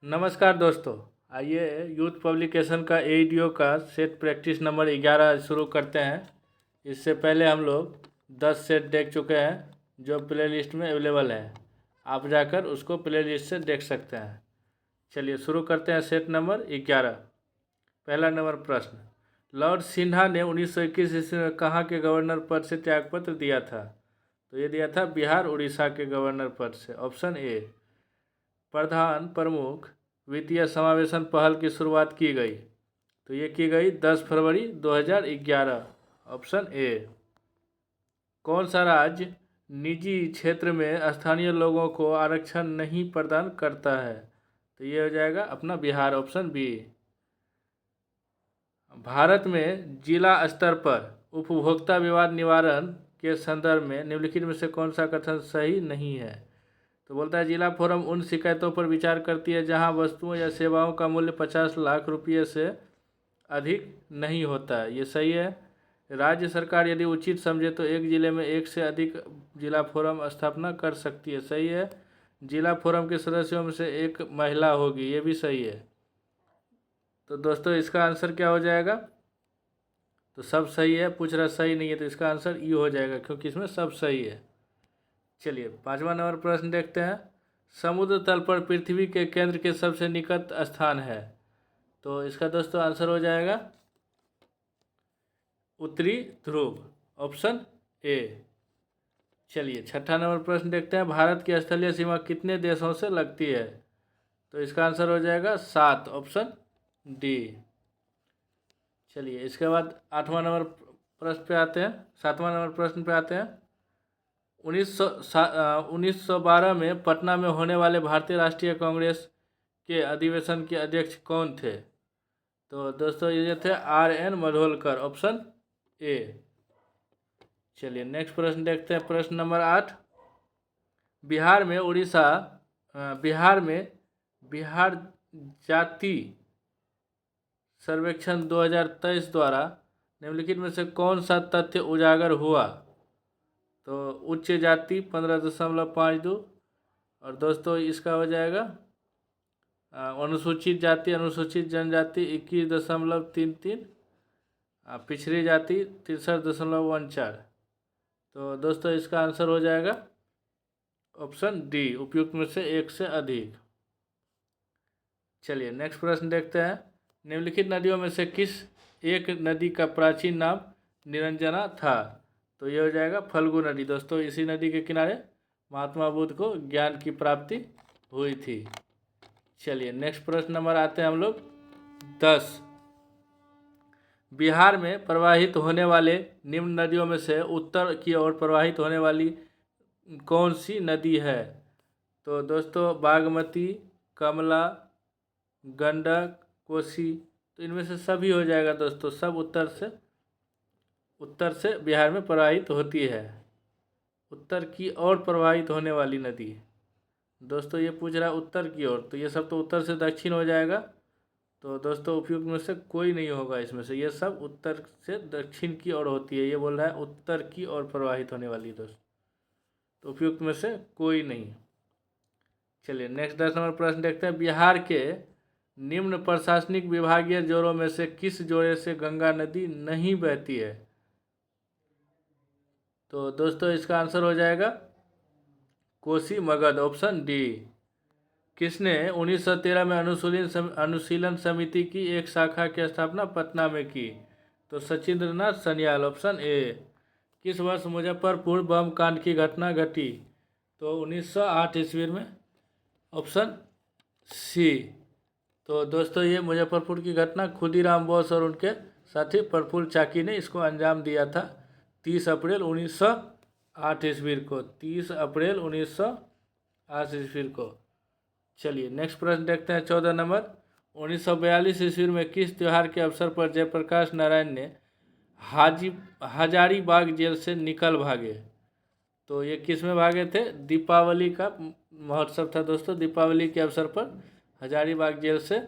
नमस्कार दोस्तों। आइए यूथ पब्लिकेशन का एडीओ का सेट प्रैक्टिस नंबर 11 शुरू करते हैं। इससे पहले हम लोग 10 सेट देख चुके हैं जो प्लेलिस्ट में अवेलेबल है। आप जाकर उसको प्लेलिस्ट से देख सकते हैं। चलिए शुरू करते हैं सेट नंबर 11। पहला नंबर प्रश्न, लॉर्ड सिन्हा ने 1921 ईस्वी में कहाँ के गवर्नर पद से त्यागपत्र दिया था? तो ये दिया था बिहार उड़ीसा के गवर्नर पद से। Option A. प्रधान प्रमुख वित्तीय समावेशन पहल की शुरुआत की गई, तो ये की गई 10 फरवरी 2011। Option A. कौन सा राज्य निजी क्षेत्र में स्थानीय लोगों को आरक्षण नहीं प्रदान करता है? तो ये हो जाएगा अपना बिहार। Option B. भारत में जिला स्तर पर उपभोक्ता विवाद निवारण के संदर्भ में निम्नलिखित में से कौन सा कथन सही नहीं है? तो बोलता है जिला फोरम उन शिकायतों पर विचार करती है जहां वस्तुओं या सेवाओं का मूल्य 50 लाख रुपये से अधिक नहीं होता है। ये सही है। राज्य सरकार यदि उचित समझे तो एक जिले में एक से अधिक जिला फोरम स्थापना कर सकती है। सही है। जिला फोरम के सदस्यों में से एक महिला होगी, ये भी सही है। तो दोस्तों इसका आंसर क्या हो जाएगा? तो सब सही है। पूछ रहा सही नहीं है, तो इसका आंसर ई हो जाएगा क्योंकि इसमें सब सही है। चलिए पांचवा नंबर प्रश्न देखते हैं। समुद्र तल पर पृथ्वी के केंद्र के सबसे निकट स्थान है, तो इसका दोस्तों आंसर हो जाएगा उत्तरी ध्रुव। Option A. चलिए छठा नंबर प्रश्न देखते हैं। भारत की स्थलीय सीमा कितने देशों से लगती है? तो इसका आंसर हो जाएगा 7। Option D. चलिए इसके बाद आठवां नंबर प्रश्न पे आते हैं, 7वां नंबर प्रश्न पे आते हैं। 1912 में पटना में होने वाले भारतीय राष्ट्रीय कांग्रेस के अधिवेशन के अध्यक्ष कौन थे? तो दोस्तों ये थे RN मधोलकर। Option A. चलिए नेक्स्ट प्रश्न देखते हैं, प्रश्न नंबर 8। बिहार में बिहार जाति सर्वेक्षण 2023 द्वारा निम्नलिखित में से कौन सा तथ्य उजागर हुआ? तो उच्च जाति 15.52, और दोस्तों इसका हो जाएगा अनुसूचित जाति अनुसूचित जनजाति 21.33, पिछड़ी जाति 63.14। तो दोस्तों इसका आंसर हो जाएगा ऑप्शन डी, उपयुक्त में से एक से अधिक। चलिए नेक्स्ट प्रश्न देखते हैं। निम्नलिखित नदियों में से किस एक नदी का प्राचीन नाम निरंजना था? तो ये हो जाएगा फल्गु नदी। दोस्तों इसी नदी के किनारे महात्मा बुद्ध को ज्ञान की प्राप्ति हुई थी। चलिए नेक्स्ट प्रश्न नंबर आते हैं हम लोग 10। बिहार में प्रवाहित होने वाले निम्न नदियों में से उत्तर की ओर प्रवाहित होने वाली कौन सी नदी है? तो दोस्तों बागमती, कमला, गंडक, कोसी, तो इनमें से सभी हो जाएगा। दोस्तों सब उत्तर से बिहार में प्रवाहित होती है, उत्तर की ओर प्रवाहित होने वाली नदी। दोस्तों ये पूछ रहा है उत्तर की ओर, तो ये सब तो उत्तर से दक्षिण हो जाएगा। तो दोस्तों उपयुक्त में से कोई नहीं होगा इसमें से, ये सब उत्तर से दक्षिण की ओर होती है। ये बोल रहा है उत्तर की ओर प्रवाहित होने वाली। दोस्त तो उपयुक्त में से कोई नहीं। चलिए नेक्स्ट 10 नंबर प्रश्न देखते हैं। बिहार के निम्न प्रशासनिक विभागीय जोड़ों में से किस जोड़े से गंगा नदी नहीं बहती है? तो दोस्तों इसका आंसर हो जाएगा कोसी मगध। Option D. किसने 1913 में अनुशीलन समिति की एक शाखा की स्थापना पटना में की? तो सचिंद्र नाथ सन्याल। Option A. किस वर्ष मुजफ्फरपुर बम कांड की घटना घटी? तो 1908 ईस्वी में। Option C. तो दोस्तों ये मुजफ्फरपुर की घटना खुदीराम बोस और उनके साथी प्रफुल्ल चाकी ने इसको अंजाम दिया था 30 अप्रैल 1908 ईस्वी को। 30 अप्रैल 1908 ईस्वी को। चलिए नेक्स्ट प्रश्न देखते हैं 14 नंबर। 1942 ईस्वी में किस त्यौहार के अवसर पर जयप्रकाश नारायण ने हजारीबाग जेल से निकल भागे? तो ये किस में भागे थे? दीपावली का महोत्सव था दोस्तों। दीपावली के अवसर पर हजारीबाग जेल से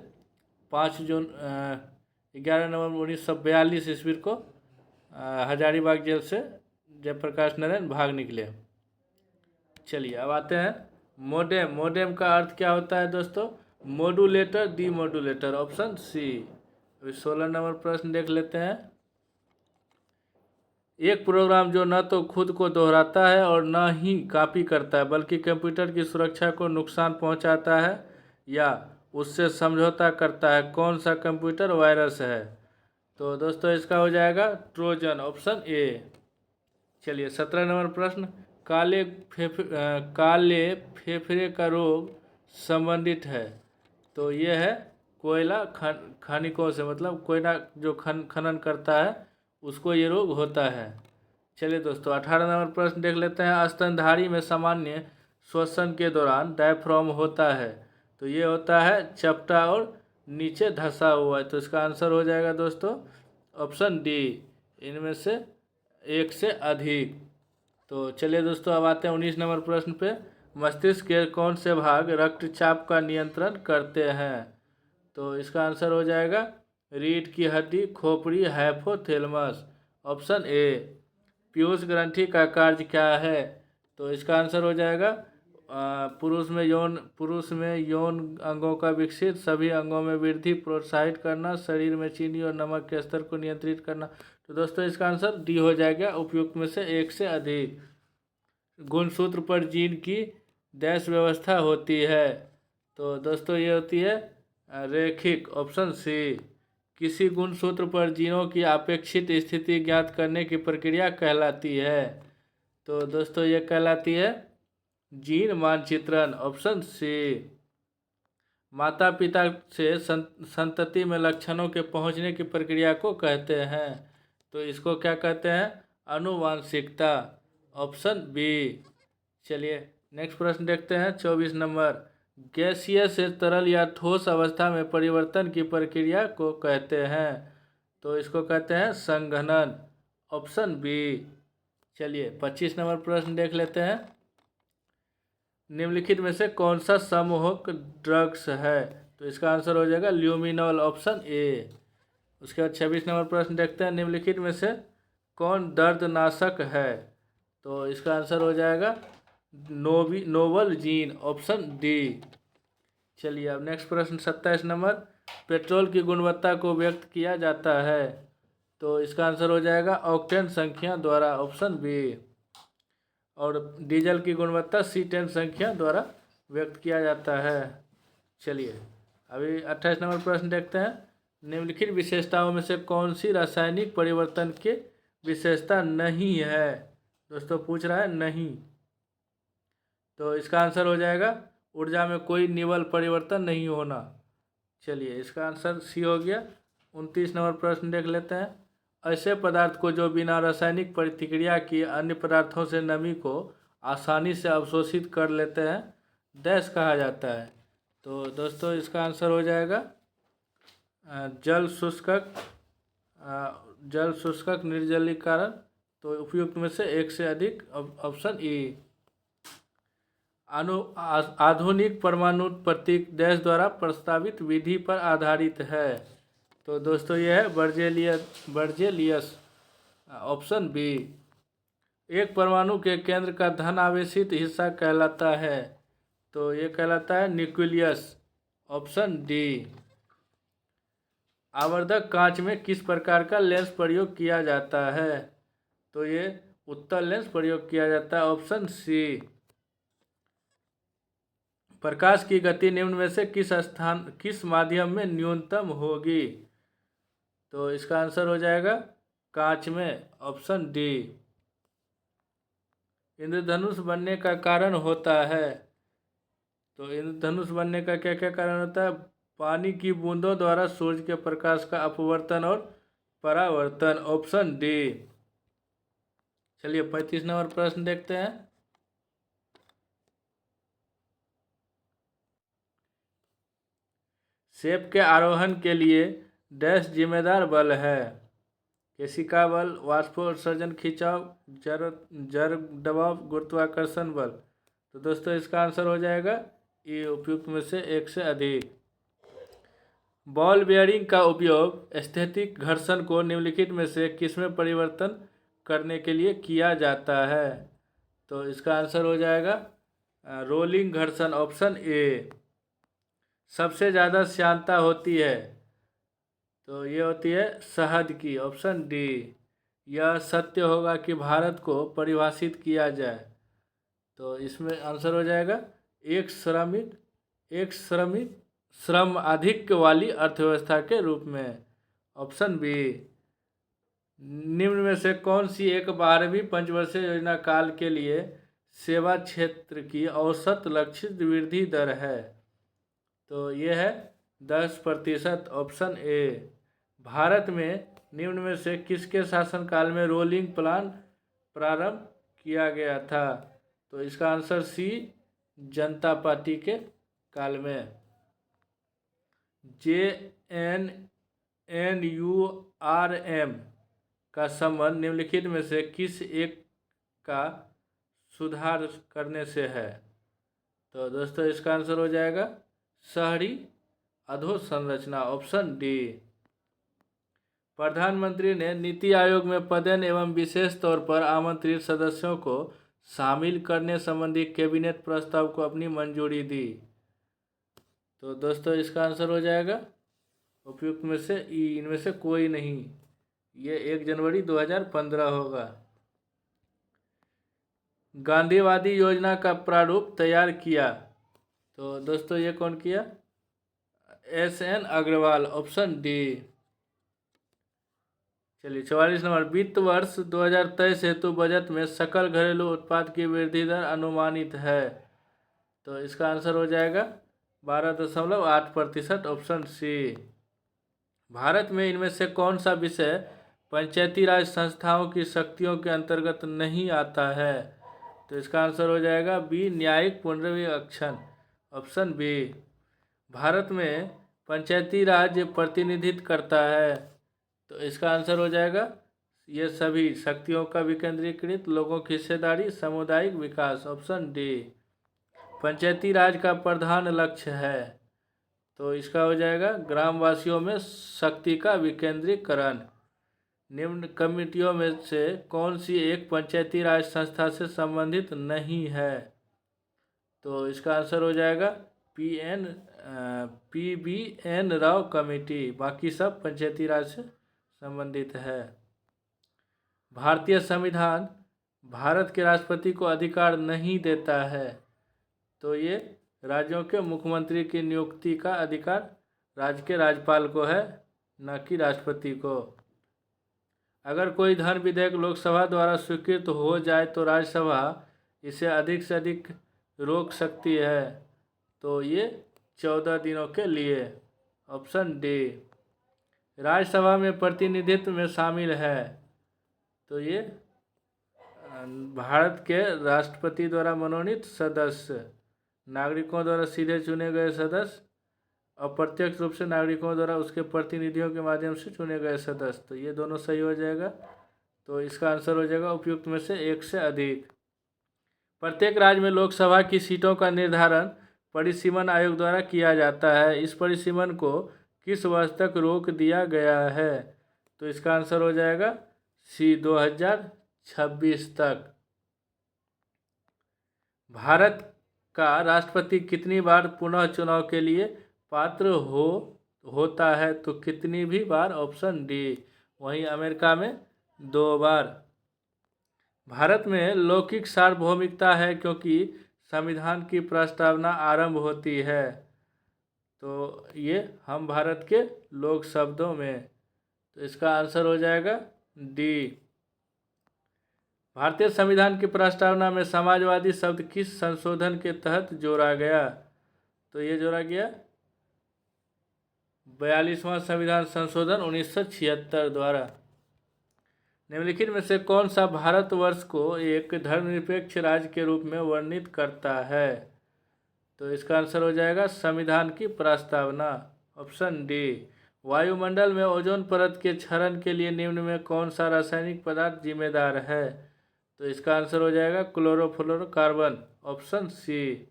11 नवंबर 1942 ईस्वी को हजारीबाग जेल से जयप्रकाश नारायण भाग निकले। चलिए अब आते हैं मोडेम। मोडेम का अर्थ क्या होता है दोस्तों? Modulator, demodulator, option C. अभी 16 नंबर प्रश्न देख लेते हैं। एक प्रोग्राम जो न तो खुद को दोहराता है और न ही कॉपी करता है बल्कि कंप्यूटर की सुरक्षा को नुकसान पहुंचाता है या उससे समझौता करता है, कौन सा कंप्यूटर वायरस है? तो दोस्तों इसका हो जाएगा ट्रोजन, ऑप्शन ए। चलिए 17 नंबर प्रश्न। काले फेफड़े का रोग संबंधित है। तो ये है कोयला खनिकों से, मतलब कोयला जो खनन करता है उसको ये रोग होता है। चलिए दोस्तों 18 नंबर प्रश्न देख लेते हैं। स्तनधारी में सामान्य श्वसन के दौरान डायफ्राम होता है। तो ये होता है चपटा और नीचे धंसा हुआ है। तो इसका आंसर हो जाएगा दोस्तों ऑप्शन डी, इनमें से एक से अधिक। तो चलिए दोस्तों अब आते हैं 19 नंबर प्रश्न पे। मस्तिष्क के कौन से भाग रक्तचाप का नियंत्रण करते हैं? तो इसका आंसर हो जाएगा रीढ़ की हड्डी, खोपड़ी, हाइपोथैलेमस, ऑप्शन ए। पीयूष ग्रंथि का कार्य क्या है? तो इसका आंसर हो जाएगा पुरुष में यौन अंगों का विकसित, सभी अंगों में वृद्धि प्रोत्साहित करना, शरीर में चीनी और नमक के स्तर को नियंत्रित करना। तो दोस्तों इसका आंसर डी हो जाएगा, उपयुक्त में से एक से अधिक। गुणसूत्र पर जीन की डैश व्यवस्था होती है। तो दोस्तों ये होती है रैखिक, ऑप्शन सी। किसी गुणसूत्र पर जीनों की अपेक्षित स्थिति ज्ञात करने की प्रक्रिया कहलाती है? तो दोस्तों ये कहलाती है जीन मानचित्रण, ऑप्शन सी। माता पिता से संतति में लक्षणों के पहुंचने की प्रक्रिया को कहते हैं। तो इसको क्या कहते हैं? आनुवांशिकता, ऑप्शन बी। चलिए नेक्स्ट प्रश्न देखते हैं 24 नंबर। गैसीय से तरल या ठोस अवस्था में परिवर्तन की प्रक्रिया को कहते हैं? तो इसको कहते हैं संघनन, ऑप्शन बी। चलिए 25 नंबर प्रश्न देख लेते हैं। निम्नलिखित में से कौन सा सम्मोहक ड्रग्स है? तो इसका आंसर हो जाएगा ल्यूमिनॉल, ऑप्शन ए। उसके बाद 26 नंबर प्रश्न देखते हैं। निम्नलिखित में से कौन दर्दनाशक है? तो इसका आंसर हो जाएगा नोवल जीन, ऑप्शन डी। चलिए अब नेक्स्ट प्रश्न 27 नंबर। पेट्रोल की गुणवत्ता को व्यक्त किया जाता है। तो इसका आंसर हो जाएगा ऑक्टेन संख्या द्वारा, ऑप्शन बी। और डीजल की गुणवत्ता C10 संख्या द्वारा व्यक्त किया जाता है। चलिए अभी 28 नंबर प्रश्न देखते हैं। निम्नलिखित विशेषताओं में से कौन सी रासायनिक परिवर्तन की विशेषता नहीं है? दोस्तों पूछ रहा है नहीं। तो इसका आंसर हो जाएगा ऊर्जा में कोई निवल परिवर्तन नहीं होना। चलिए इसका आंसर सी हो गया। 29 नंबर प्रश्न देख लेते हैं। ऐसे पदार्थ को जो बिना रासायनिक प्रतिक्रिया की अन्य पदार्थों से नमी को आसानी से अवशोषित कर लेते हैं, डैश कहा जाता है? तो दोस्तों इसका आंसर हो जाएगा जल शुष्कक निर्जलीकरण। तो उपयुक्त में से एक से अधिक, ऑप्शन ई। आधुनिक परमाणु प्रतीक डैश द्वारा प्रस्तावित विधि पर आधारित है? तो दोस्तों यह है बर्जेलियस, ऑप्शन बी। एक परमाणु के केंद्र का धन आवेशित हिस्सा कहलाता है? तो ये कहलाता है न्यूक्लियस, ऑप्शन डी। आवर्धक कांच में किस प्रकार का लेंस प्रयोग किया जाता है? तो ये उत्तल लेंस प्रयोग किया जाता है, ऑप्शन सी। प्रकाश की गति निम्न में से किस माध्यम में न्यूनतम होगी? तो इसका आंसर हो जाएगा कांच में, ऑप्शन डी। इंद्रधनुष बनने का कारण होता है? तो इंद्रधनुष बनने का क्या क्या कारण होता है? पानी की बूंदों द्वारा सूर्य के प्रकाश का अपवर्तन और परावर्तन, ऑप्शन डी। चलिए 35 नंबर प्रश्न देखते हैं। सेब के आरोहण के लिए डैश जिम्मेदार बल है? केशिका बल, वाष्पोत्सर्जन खिंचाव, जड़ दबाव, गुरुत्वाकर्षण बल। तो दोस्तों इसका आंसर हो जाएगा ये, उपयुक्त में से एक से अधिक। बॉल बेयरिंग का उपयोग स्थैतिक घर्षण को निम्नलिखित में से किसमें परिवर्तन करने के लिए किया जाता है? तो इसका आंसर हो जाएगा रोलिंग घर्षण, ऑप्शन ए। सबसे ज़्यादा श्यानता होती है? तो ये होती है शहद की, ऑप्शन डी। यह सत्य होगा कि भारत को परिभाषित किया जाए? तो इसमें आंसर हो जाएगा एक श्रमिक श्रम आधिक्य वाली अर्थव्यवस्था के रूप में, ऑप्शन बी। निम्न में से कौन सी एक 12वीं पंचवर्षीय योजना काल के लिए सेवा क्षेत्र की औसत लक्षित वृद्धि दर है? तो ये है 10%, ऑप्शन ए। भारत में निम्न में से किसके शासनकाल में रोलिंग प्लान प्रारंभ किया गया था? तो इसका आंसर सी, जनता पार्टी के काल में। JNNURM का संबंध निम्नलिखित में से किस एक का सुधार करने से है? तो दोस्तों इसका आंसर हो जाएगा शहरी अधोसंरचना, ऑप्शन डी। प्रधानमंत्री ने नीति आयोग में पदेन एवं विशेष तौर पर आमंत्रित सदस्यों को शामिल करने संबंधी कैबिनेट प्रस्ताव को अपनी मंजूरी दी। तो दोस्तों इसका आंसर हो जाएगा उपयुक्त में से ई, इनमें से कोई नहीं। ये 1 जनवरी 2015 होगा। गांधीवादी योजना का प्रारूप तैयार किया? तो दोस्तों ये कौन किया? SN Agarwal, option D. चलिए 44 नंबर, वित्त वर्ष 2023 हेतु बजट में सकल घरेलू उत्पाद की वृद्धि दर अनुमानित है? तो इसका आंसर हो जाएगा 12.8%, ऑप्शन सी। भारत में इनमें से कौन सा विषय पंचायती राज संस्थाओं की शक्तियों के अंतर्गत नहीं आता है? तो इसका आंसर हो जाएगा बी, न्यायिक पुनर्विवेक्षण, ऑप्शन बी। भारत में पंचायती राज प्रतिनिधित्व करता है? तो इसका आंसर हो जाएगा ये सभी शक्तियों का विकेंद्रीकृत, लोगों की हिस्सेदारी, सामुदायिक विकास, ऑप्शन डी। पंचायती राज का प्रधान लक्ष्य है? तो इसका हो जाएगा ग्रामवासियों में शक्ति का विकेंद्रीकरण। निम्न कमिटियों में से कौन सी एक पंचायती राज संस्था से संबंधित नहीं है? तो इसका आंसर हो जाएगा PBN राव कमेटी, बाकी सब पंचायती राज से संबंधित है। भारतीय संविधान भारत के राष्ट्रपति को अधिकार नहीं देता है? तो ये राज्यों के मुख्यमंत्री की नियुक्ति का अधिकार राज्य के राज्यपाल को है, न कि राष्ट्रपति को। अगर कोई धन विधेयक लोकसभा द्वारा स्वीकृत हो जाए तो राज्यसभा इसे अधिक से अधिक रोक सकती है? तो ये 14 दिनों के लिए, ऑप्शन डी। राज्यसभा में प्रतिनिधित्व में शामिल है? तो ये भारत के राष्ट्रपति द्वारा मनोनीत सदस्य, नागरिकों द्वारा सीधे चुने गए सदस्य, अप्रत्यक्ष रूप से नागरिकों द्वारा उसके प्रतिनिधियों के माध्यम से चुने गए सदस्य। तो ये दोनों सही हो जाएगा। तो इसका आंसर हो जाएगा उपयुक्त में से एक से अधिक। प्रत्येक राज्य में लोकसभा की सीटों का निर्धारण परिसीमन आयोग द्वारा किया जाता है। इस परिसीमन को किस वर्ष तक रोक दिया गया है? तो इसका आंसर हो जाएगा सी, 2026 तक। भारत का राष्ट्रपति कितनी बार पुनः चुनाव के लिए पात्र होता है? तो कितनी भी बार, ऑप्शन डी। वहीं अमेरिका में 2 बार। भारत में लौकिक सार्वभौमिकता है क्योंकि संविधान की प्रस्तावना आरंभ होती है? तो ये हम भारत के लोक शब्दों में। तो इसका आंसर हो जाएगा डी। भारतीय संविधान की प्रस्तावना में समाजवादी शब्द किस संशोधन के तहत जोड़ा गया? तो ये जोड़ा गया 42वां संविधान संशोधन 1976 द्वारा। निम्नलिखित में से कौन सा भारतवर्ष को एक धर्मनिरपेक्ष राज्य के रूप में वर्णित करता है? तो इसका आंसर हो जाएगा संविधान की प्रस्तावना, ऑप्शन डी। वायुमंडल में ओजोन परत के क्षरण के लिए निम्न में कौन सा रासायनिक पदार्थ जिम्मेदार है? तो इसका आंसर हो जाएगा क्लोरोफ्लोरोकार्बन, ऑप्शन सी।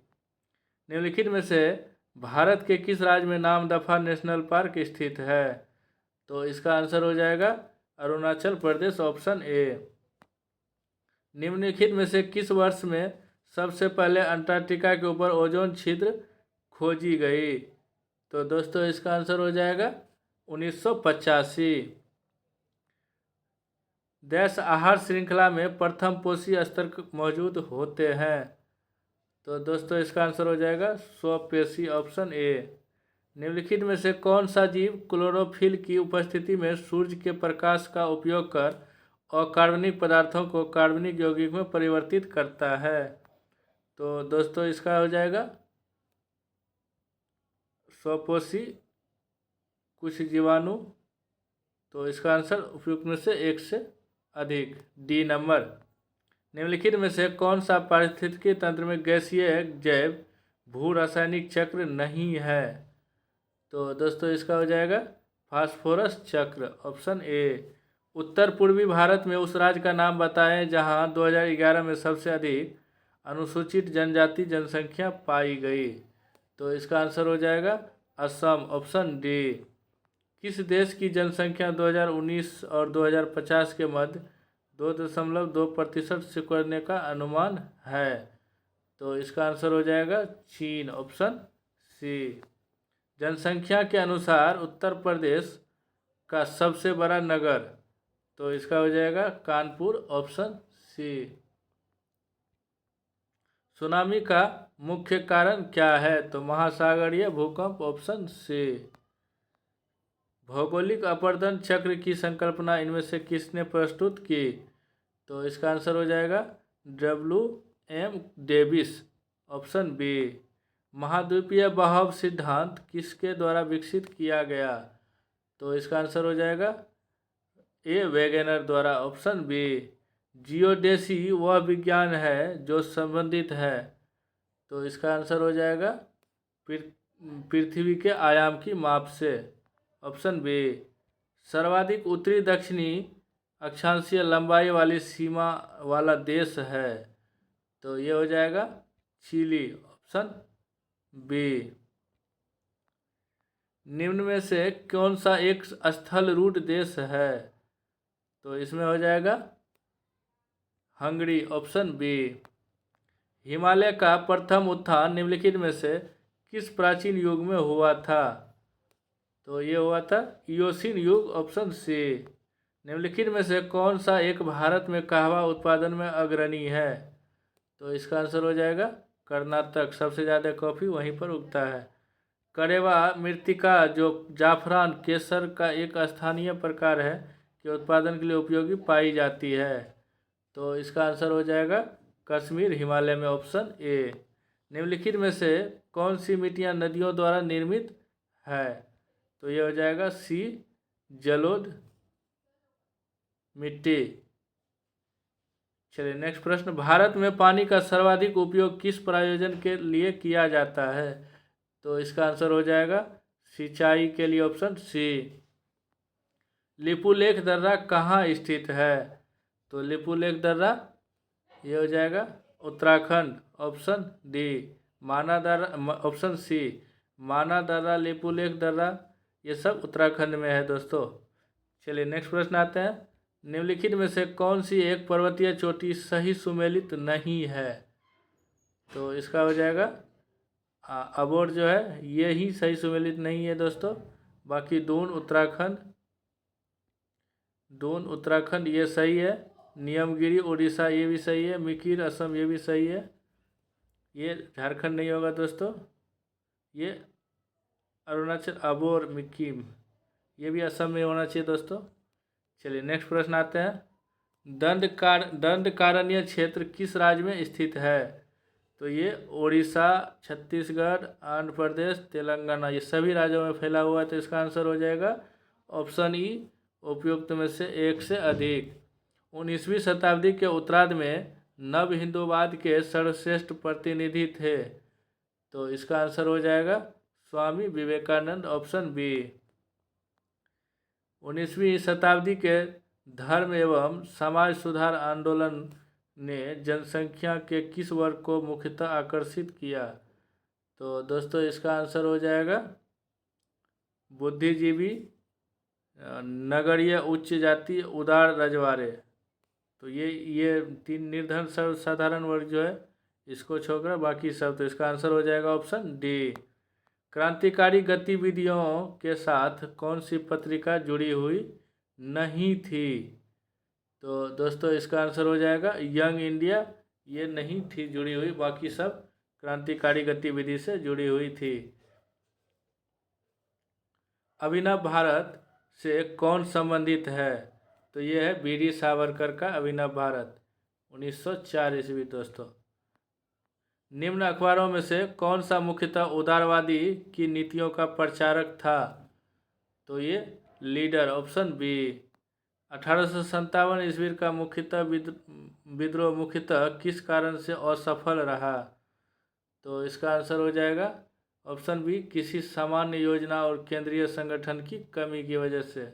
निम्नलिखित में से भारत के किस राज्य में नामदफा नेशनल पार्क स्थित है? तो इसका आंसर हो जाएगा अरुणाचल प्रदेश, ऑप्शन ए। निम्नलिखित में से किस वर्ष में सबसे पहले अंटार्कटिका के ऊपर ओजोन छिद्र खोजी गई? तो दोस्तों इसका आंसर हो जाएगा 1985। देश आहार श्रृंखला में प्रथम पोषी स्तर मौजूद होते हैं। तो दोस्तों इसका आंसर हो जाएगा स्वपेशी, ऑप्शन ए। निम्नलिखित में से कौन सा जीव क्लोरोफिल की उपस्थिति में सूर्य के प्रकाश का उपयोग कर अकार्बनिक पदार्थों को कार्बनिक यौगिक में परिवर्तित करता है? तो दोस्तों इसका हो जाएगा स्वपोषी कुछ जीवाणु। तो इसका आंसर उपयुक्त में से एक से अधिक, डी नंबर। निम्नलिखित में से कौन सा पारिस्थितिकी तंत्र में गैसीय जैव भू रासायनिक चक्र नहीं है? तो दोस्तों इसका हो जाएगा फास्फोरस चक्र, ऑप्शन ए। उत्तर पूर्वी भारत में उस राज्य का नाम बताएं जहां 2011 में सबसे अधिक अनुसूचित जनजाति जनसंख्या पाई गई। तो इसका आंसर हो जाएगा असम, ऑप्शन डी। किस देश की जनसंख्या 2019 और 2050 के मध्य 2.2% से करने का अनुमान है? तो इसका आंसर हो जाएगा चीन, ऑप्शन सी। जनसंख्या के अनुसार उत्तर प्रदेश का सबसे बड़ा नगर? तो इसका हो जाएगा कानपुर, ऑप्शन सी। सुनामी का मुख्य कारण क्या है? तो महासागरीय भूकंप, ऑप्शन सी। भौगोलिक अपरदन चक्र की संकल्पना इनमें से किसने प्रस्तुत की? तो इसका आंसर हो जाएगा W.M. Davis, option B. महाद्वीपीय बहाव सिद्धांत किसके द्वारा विकसित किया गया? तो इसका आंसर हो जाएगा ए. वेगेनर द्वारा, ऑप्शन बी। जियोडेसी वह विज्ञान है जो संबंधित है। तो इसका आंसर हो जाएगा पृथ्वी के आयाम की माप से, ऑप्शन बी। सर्वाधिक उत्तरी दक्षिणी अक्षांशीय लंबाई वाली सीमा वाला देश है? तो ये हो जाएगा चिली, ऑप्शन बी। निम्न में से कौन सा एक स्थल रूट देश है? तो इसमें हो जाएगा हंगरी, ऑप्शन बी। हिमालय का प्रथम उत्थान निम्नलिखित में से किस प्राचीन युग में हुआ था? तो ये हुआ था इयोसीन युग, ऑप्शन सी। निम्नलिखित में से कौन सा एक भारत में कहवा उत्पादन में अग्रणी है? तो इसका आंसर हो जाएगा कर्नाटक, सबसे ज़्यादा कॉफ़ी वहीं पर उगता है। करेवा मृत्तिका जो जाफरान केसर का एक स्थानीय प्रकार है के उत्पादन के लिए उपयोगी पाई जाती है? तो इसका आंसर हो जाएगा कश्मीर, हिमालय में, ऑप्शन ए। निम्नलिखित में से कौन सी मिट्टियाँ नदियों द्वारा निर्मित है? तो ये हो जाएगा सी, जलोढ़ मिट्टी। चलिए नेक्स्ट प्रश्न। भारत में पानी का सर्वाधिक उपयोग किस प्रयोजन के लिए किया जाता है? तो इसका आंसर हो जाएगा सिंचाई के लिए, ऑप्शन सी। लिपुलेख दर्रा कहाँ स्थित है? तो लिपुलेख दर्रा ये हो जाएगा उत्तराखंड, ऑप्शन डी। माना दर्रा, ऑप्शन सी। माना दर्रा, लिपुलेख दर्रा ये सब उत्तराखंड में है दोस्तों। चलिए नेक्स्ट प्रश्न आते हैं। निम्नलिखित में से कौन सी एक पर्वतीय चोटी सही सुमेलित नहीं है? तो इसका हो जाएगा अबोर जो है ये ही सही सुमेलित नहीं है दोस्तों। बाकी दून उत्तराखंड ये सही है। नियमगिरी उड़ीसा ये भी सही है। मिकिर असम ये भी सही है। ये झारखंड नहीं होगा दोस्तों। ये अरुणाचल, अबोर मिकिम ये भी असम में होना चाहिए दोस्तों। चलिए नेक्स्ट प्रश्न आते हैं। दंडकारण्य क्षेत्र किस राज्य में स्थित है? तो ये उड़ीसा, छत्तीसगढ़, आंध्र प्रदेश, तेलंगाना ये सभी राज्यों में फैला हुआ है। तो इसका आंसर हो जाएगा ऑप्शन ई, उपयुक्त में से एक से अधिक। 19वीं शताब्दी के उत्तरार्ध में नव हिंदूवाद के सर्वश्रेष्ठ प्रतिनिधि थे? तो इसका आंसर हो जाएगा स्वामी विवेकानंद, ऑप्शन बी। 19वीं शताब्दी के धर्म एवं समाज सुधार आंदोलन ने जनसंख्या के किस वर्ग को मुख्यतः आकर्षित किया? तो दोस्तों इसका आंसर हो जाएगा बुद्धिजीवी, नगरीय उच्च जाति, उदार रजवाड़े। तो ये तीन निर्धन सर्वसाधारण वर्ग जो है इसको छोड़कर बाकी सब। तो इसका आंसर हो जाएगा ऑप्शन डी। क्रांतिकारी गतिविधियों के साथ कौन सी पत्रिका जुड़ी हुई नहीं थी? तो दोस्तों इसका आंसर हो जाएगा यंग इंडिया। ये नहीं थी जुड़ी हुई, बाकी सब क्रांतिकारी गतिविधि से जुड़ी हुई थी। अभिनव भारत से कौन संबंधित है? तो ये है वीर सावरकर का अभिनव भारत 1904 ईस्वी। दोस्तों निम्न अखबारों में से कौन सा मुख्यतः उदारवादी की नीतियों का प्रचारक था? तो ये लीडर, ऑप्शन बी। 1857 ईस्वी का मुख्यतः विद्रोह मुख्यतः किस कारण से असफल रहा? तो इसका आंसर हो जाएगा ऑप्शन बी, किसी सामान्य योजना और केंद्रीय संगठन की कमी की वजह से।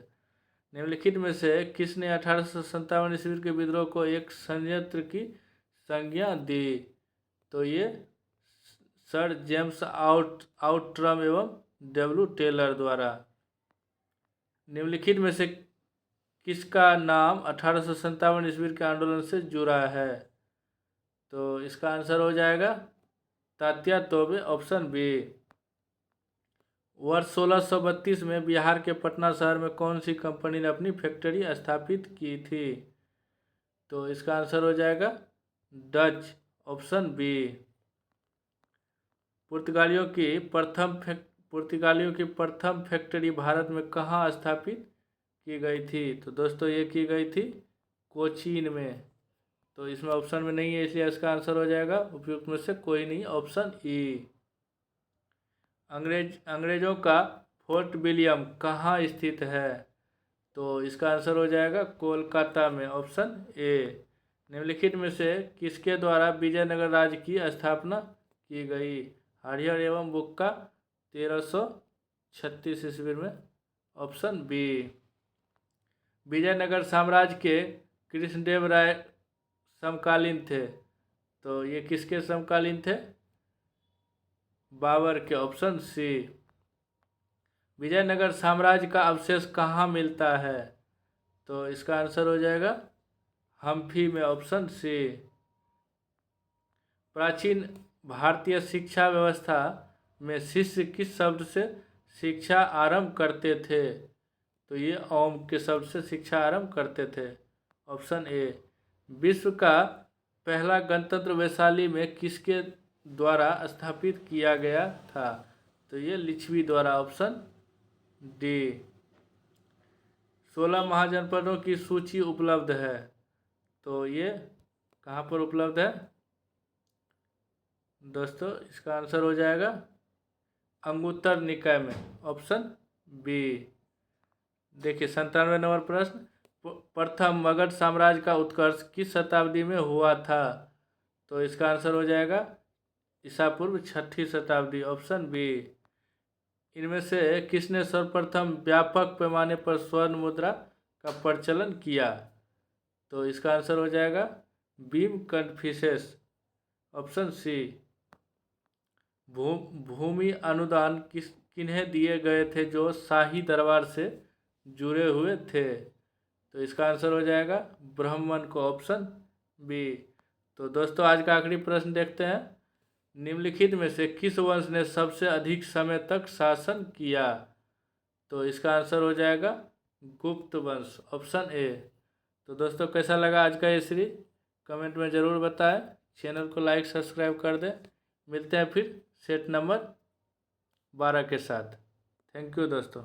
निम्नलिखित में से किसने 1857 ईस्वी के विद्रोह को एक षड्यंत्र की संज्ञा दी? तो ये सर जेम्स आउट्रम एवं डब्ल्यू टेलर द्वारा। निम्नलिखित में से किसका नाम 1857 ईस्वी के आंदोलन से जुड़ा है? तो इसका आंसर हो जाएगा तात्या तोबे, ऑप्शन बी। वर्ष 1632 में बिहार के पटना शहर में कौन सी कंपनी ने अपनी फैक्ट्री स्थापित की थी? तो इसका आंसर हो जाएगा डच, ऑप्शन बी। पुर्तगालियों की प्रथम फैक्ट्री भारत में कहाँ स्थापित की गई थी? तो दोस्तों ये की गई थी कोचीन में। तो इसमें ऑप्शन में नहीं है, इसलिए इसका आंसर हो जाएगा उपयुक्त में से कोई नहीं, ऑप्शन ई। अंग्रेजों का फोर्ट विलियम कहाँ स्थित है? तो इसका आंसर हो जाएगा कोलकाता में, ऑप्शन ए। निम्नलिखित में से किसके द्वारा विजयनगर राज्य की स्थापना की गई? हरिहर एवं बुक्का 1336 ईस्वी में, ऑप्शन बी। विजयनगर साम्राज्य के कृष्णदेव राय समकालीन थे। तो ये किसके समकालीन थे? बाबर के, ऑप्शन सी। विजयनगर साम्राज्य का अवशेष कहाँ मिलता है? तो इसका आंसर हो जाएगा हम्फी में, ऑप्शन सी। प्राचीन भारतीय शिक्षा व्यवस्था में शिष्य किस शब्द से शिक्षा आरंभ करते थे? तो ये ओम के शब्द से शिक्षा आरंभ करते थे, ऑप्शन ए। विश्व का पहला गणतंत्र वैशाली में किसके द्वारा स्थापित किया गया था? तो ये लिच्छवी द्वारा, ऑप्शन डी। 16 महाजनपदों की सूची उपलब्ध है। तो ये कहाँ पर उपलब्ध है? दोस्तों इसका आंसर हो जाएगा अंगुत्तर निकाय में, ऑप्शन बी। देखिए 97 नंबर प्रश्न, प्रथम मगध साम्राज्य का उत्कर्ष किस शताब्दी में हुआ था? तो इसका आंसर हो जाएगा ईसा पूर्व 6ठी शताब्दी, ऑप्शन बी। इनमें से किसने सर्वप्रथम व्यापक पैमाने पर स्वर्ण मुद्रा का प्रचलन किया? तो इसका आंसर हो जाएगा भीम कन्फ्यूशियस, ऑप्शन सी। भूमि अनुदान किन्हें दिए गए थे जो शाही दरबार से जुड़े हुए थे? तो इसका आंसर हो जाएगा ब्राह्मण को, ऑप्शन बी। तो दोस्तों आज का आखिरी प्रश्न देखते हैं। निम्नलिखित में से किस वंश ने सबसे अधिक समय तक शासन किया? तो इसका आंसर हो जाएगा गुप्त वंश, ऑप्शन ए। तो दोस्तों कैसा लगा आज का ये सीरीज कमेंट में ज़रूर बताएं। चैनल को लाइक सब्सक्राइब कर दें। मिलते हैं फिर सेट नंबर 12 के साथ। थैंक यू दोस्तों।